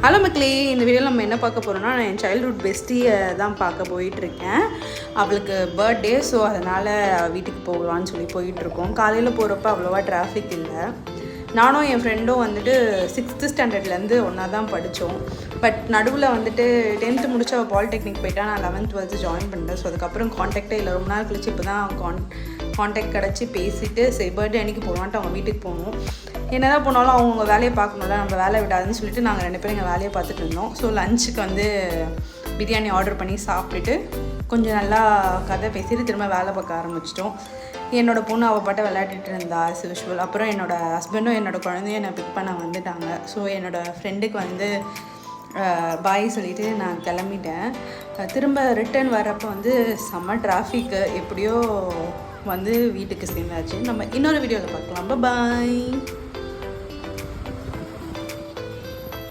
Hello மக்களே, இந்த வீடியோவில் நம்ம என்ன பார்க்க போகிறோம்னா, நான் என் சைல்ட்ஹுட் பெஸ்ட்டியை தான் பார்க்க போயிட்டுருக்கேன். அவளுக்கு பர்த்டே, ஸோ அதனால் வீட்டுக்கு போகலான்னு சொல்லி போயிட்டுருக்கோம். காலையில் போகிறப்ப அவ்வளோவா டிராஃபிக் இல்லை. நானும் என் ஃப்ரெண்டும் வந்துட்டு 6th ஸ்டாண்டர்ட்லேருந்து ஒன்றா தான் படித்தோம். பட் நடுவில் வந்துட்டு 10th முடிச்சு அவள் பாலிடெக்னிக் போயிட்டா. நான் 11th 12th ஜாயின் பண்ணிட்டேன். ஸோ அதுக்கப்புறம் காண்டாக்டே இல்லை. ரொம்ப நாள் கழிச்சு இப்போ தான் காண்டாக்ட் கிடச்சி பேசிவிட்டு சரி பர்த்டே அன்றைக்கி போகலான்ட்டு அவங்க வீட்டுக்கு போகணும். என்ன தான் போனாலும் அவங்க வேலையை பார்க்கணும்ல, நம்ம வேலை விடாதுன்னு சொல்லிட்டு நாங்கள் 2 பேரும் எங்கள் வேலையை பார்த்துட்டு இருந்தோம். ஸோ லஞ்சுக்கு வந்து பிரியாணி ஆர்டர் பண்ணி சாப்பிட்டுட்டு கொஞ்சம் நல்லா கதை பேசிட்டு திரும்ப வேலை பார்க்க ஆரம்பிச்சிட்டோம். என்னோடய பொண்ணு அவள் பாட்டை விளையாடிட்டு இருந்தா as usual. அப்புறம் என்னோடய ஹஸ்பண்டும் என்னோடய குழந்தையும் என்னை பிக் பண்ண வந்துட்டாங்க. ஸோ என்னோடய ஃப்ரெண்டுக்கு வந்து பாய் சொல்லிவிட்டு நான் கிளம்பிட்டேன். திரும்ப ரிட்டர்ன் வர்றப்போ வந்து செம்ம டிராஃபிக்கு. எப்படியோ வந்து வீட்டுக்கு சேர்ந்தாச்சு. நம்ம இன்னொரு வீடியோவில் பார்க்கலாம். பாய்.